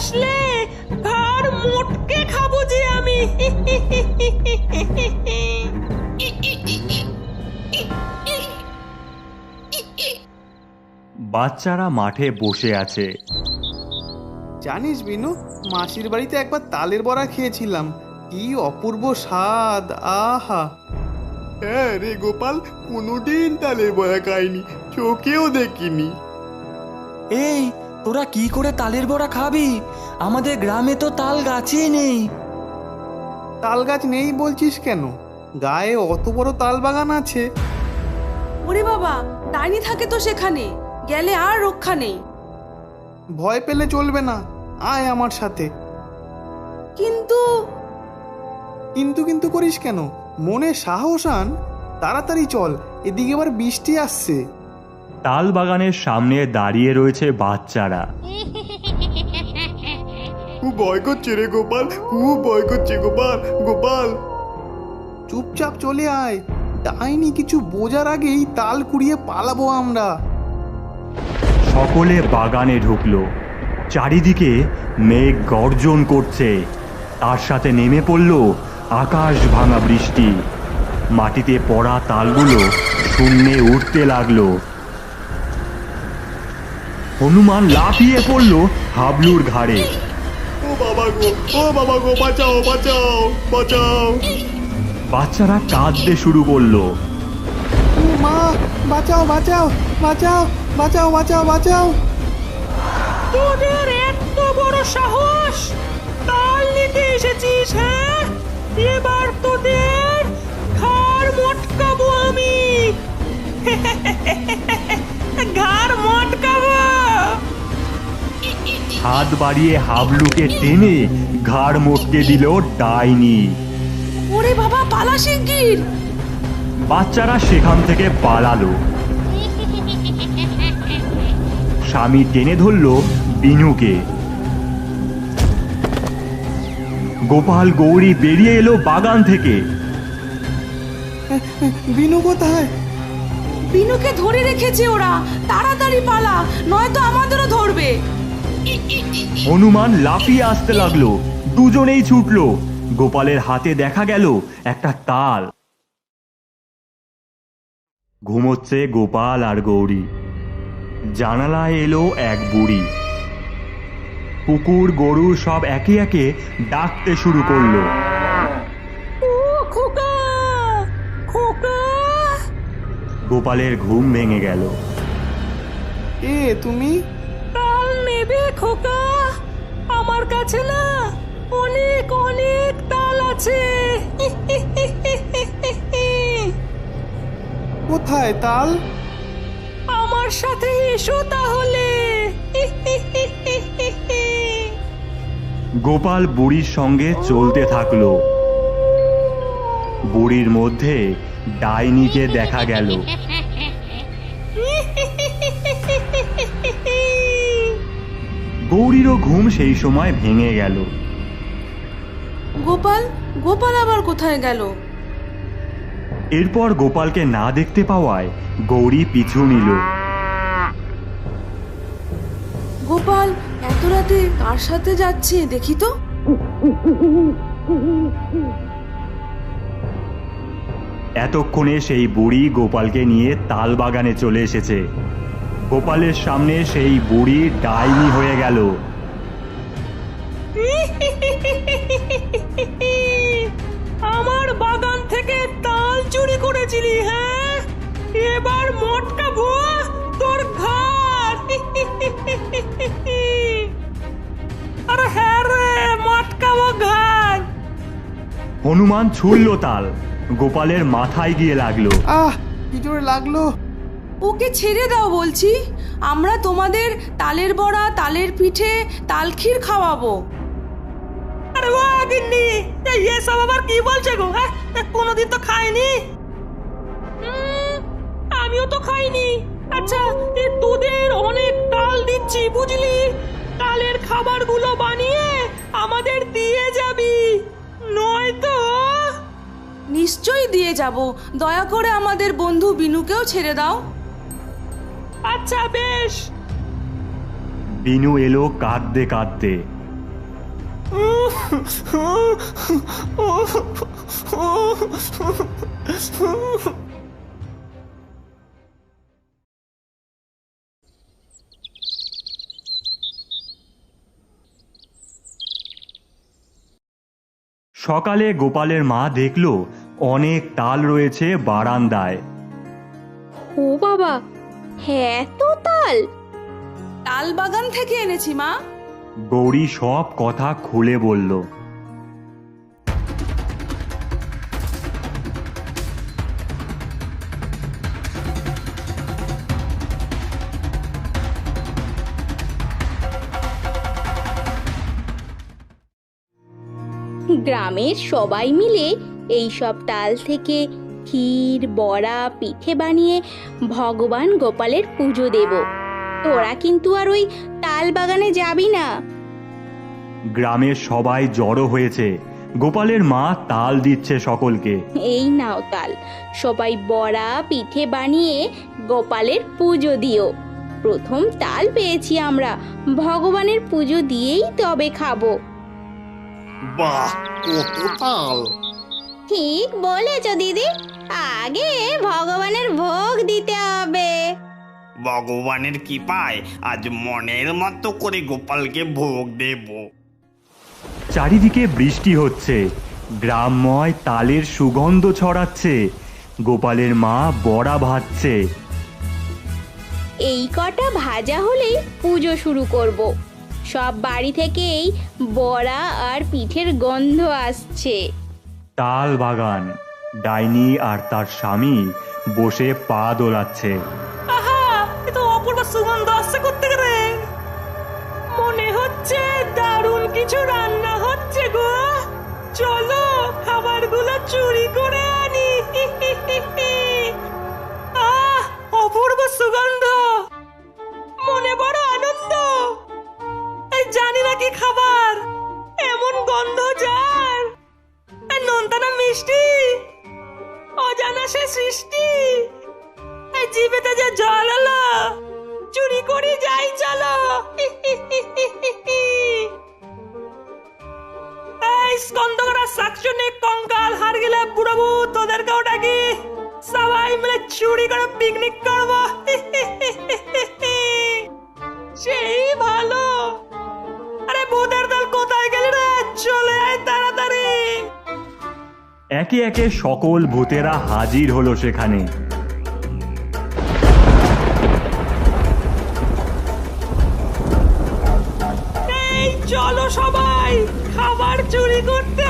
আসলে ঘাড় মোটকে খাবো যে আমি। বাচ্চারা মাঠে বসে আছে। জানিস বিনু, মাসির বাড়িতে একবার তালের বড়া খেয়েছিলাম, কি অপূর্ব স্বাদ! আহা! হ্যাঁ রে গোপাল, কোনোদিন তালের বড়া খাইনি, চোখেও দেখিনি। এই, তোরা কি করে তালের বড়া খাবি? আমাদের গ্রামে তো তাল গাছই নেই। তাল গাছ নেই বলছিস কেন? গায়ে অত বড় তাল বাগান আছে। ওরে বাবা, ডাইনি থাকে তো সেখানে, গেলে আর রক্ষা নেই। ভয় পেলে চলবে না, আয় আমার সাথে। কিন্তু কিন্তু কিন্তু করিস কেন? মনে সাহস আন, তাড়াতাড়ি চল, এদিকে আবার বৃষ্টি আসছে। তাল বাগানের সামনে দাঁড়িয়ে রয়েছে বাচ্চারা। খুব ভয় করছে রে গোপাল, খুব ভয় করছে গোপাল। গোপাল চুপচাপ চলে আয়, ডাইনি কিছু বোঝার আগেই তাল কুড়িয়ে পালাবো আমরা। সকলে বাগানে ঢুকলো। চারিদিকে মেঘ গর্জন করছে, তার সাথে নেমে পড়ল আকাশ ভাঙা বৃষ্টি। মাটিতে পড়া তালগুলো শূন্যে উঠতে লাগলো। হনুমান লাফিয়ে পড়ল হাবলুর ঘাড়ে। ও বাবা গো, ও বাবা গো, বাঁচাও বাঁচাও বাঁচাও! বাচ্চারা কাঁদতে শুরু করলো। ও মা, বাঁচাও বাঁচাও বাঁচাও বাঁচাও বাঁচাও বাঁচাও! তোদের এত বড় সাহস! তাল নিতে এসেছিস, হ্যাঁ? এবার তোদের ঘাড় মটকাবো আমি। ঘাড় মটকাবো। হাত বাড়িয়ে হাবলুকে টেনে ঘাড় মটকে দিল ডাইনি। ওরে বাবা, পালা শিগগির! বাচ্চারা সেখান থেকে পালালো। স্বামী টেনে ধরল বিনুকে। গোপাল গৌরী বেরিয়ে এলো বাগান থেকে। বিনু কোথায়? বিনুকে ধরে রেখেছে ওরা, তাড়াতাড়ি পালা, নয়তো আমাদেরও ধরবে। হনুমান লাফিয়ে আসতে লাগলো। দুজনেই ছুটলো। গোপালের হাতে দেখা গেল একটা তাল। ঘুমোচ্ছে গোপাল আর গৌরী। জানালায় এলো এক বুড়ি। কুকুর গরু সব একে একে ডাকতে শুরু করলো। ও খোকা, খোকা! গোপালের ঘুম ভেঙে গেল। এ তুমি? তাল নেবে খোকা? আমার কাছে না অনেক অনেক তাল আছে। কোথায় তাল? আমার সাথে এসো তাহলে। গোপাল বুড়ির সঙ্গে চলতে থাকলো। বুড়ির মধ্যে ডাইনিকে দেখা গেল। গৌরীরও ঘুম সেই সময় ভেঙে গেল। গোপাল, গোপাল আবার কোথায় গেল? এরপর গোপালকে না দেখতে পাওয়ায় গৌরী পিছু নিল। গোপাল এত রাতে কার সাথে যাচ্ছে দেখি তো। এতক্ষণে সেই বুড়ি গোপালকে নিয়ে তাল বাগানে চলে এসেছে। গোপালের সামনে সেই বুড়ি ডাইনি হয়ে গেল। আমার বাগান থেকে তাল চুরি করেছিলি, হ্যাঁ? এবার মটকাবো তোর ঘাড়। আরে হ্যাঁ রে, মটকাবো ঘাড়। হনুমান ছুড়ল তাল, গোপালের মাথায় গিয়ে লাগলো। আহ, কি জোরে লাগলো! ওকে ছেড়ে দাও বলছি, আমরা তোমাদের তালের বড়া, তালের পিঠে, তালক্ষীর খাওয়াবো। আরে বাহ গিন্নি, এসব আবার কি বলছে গো? হ্যাঁ, কোনোদিন তো খাইনি। আমিও তো খাইনি। আচ্ছা, তোদের অনেক তাল দিচ্ছি বুঝলি, তালের খাবারগুলো বানিয়ে আমাদের দিয়ে যাবি, নয়তো। নিশ্চয়ই দিয়ে যাব, দয়া করে আমাদের বন্ধু বিনুকেও ছেড়ে দাও। আচ্ছা বেশ। বিনু এলো কাঁদতে কাঁদতে। সকালে গোপালের মা দেখলো অনেক তাল রয়েছে বারান্দায়। ও বাবা, হ্যাঁ তো তাল। তাল বাগান থেকে এনেছি মা। গৌরী সব কথা খুলে বলল। গ্রামের সবাই মিলে এই সব তাল থেকে ক্ষীর, বড়া, পিঠে বানিয়ে ভগবান গোপালের পুজো দেব। তোরা কিন্তু আর ওই তাল বাগানে যাবি না। গ্রামের সবাই জড়ো হয়েছে। গোপালের মা তাল দিচ্ছে সকলকে। এই নাও তাল, সবাই বড়া পিঠে বানিয়ে গোপালের পুজো দিও। প্রথম তাল পেয়েছি আমরা, ভগবানের পুজো দিয়েই তবে খাবো। বাহ, কত তাল! ঠিক বলেছ দিদি, আগে ভগবানের ভোগ দিতে হবে। ভগবানের কৃপায় আজ মনের মতো করে গোপালকে ভোগ দেব। চারিদিকে বৃষ্টি হচ্ছে, গ্রামময় তালের সুগন্ধ ছড়াচ্ছে। গোপালের মা বড়া ভাজছে। এই কটা ভাজা হলেই পুজো শুরু করব। সব বাড়ি থেকেই বড়া আর পিঠের গন্ধ আসছে। তাল বাগান, ডাইনি আর তার স্বামী বসে পা দোলাচ্ছে। আহা, এ তো অপূর্ব সুগন্ধ আসছে কোত্থেকে রে? মনে হচ্ছে দারুণ কিছু রান্না হচ্ছে গো। চলো খাবারগুলো চুরি করে আনি। আহ, অপূর্ব সুগন্ধ, মনে বড় আনন্দ। এই জানি না কি খাবার, এমন গন্ধ যার। এই নোনতা না মিষ্টি, অজানা সে সৃষ্টি। এই জিভেতে যে জল এলো, চুরি করে যাই চলো। এই স্কন্দকরা শাকচুনি কঙ্কাল হার গেলে বুড়াবু, তোদেরকেও ডাকি। সবাই মিলে চুরি করে পিকনিক করবো। সেই ভালো। আরে বুদের দল কোথায় গেলি রে? চলে আয় তাড়াতাড়ি। একে একে সকল ভূতেরা হাজির হলো সেখানে। এই চলো সবাই খাবার চুরি করতে।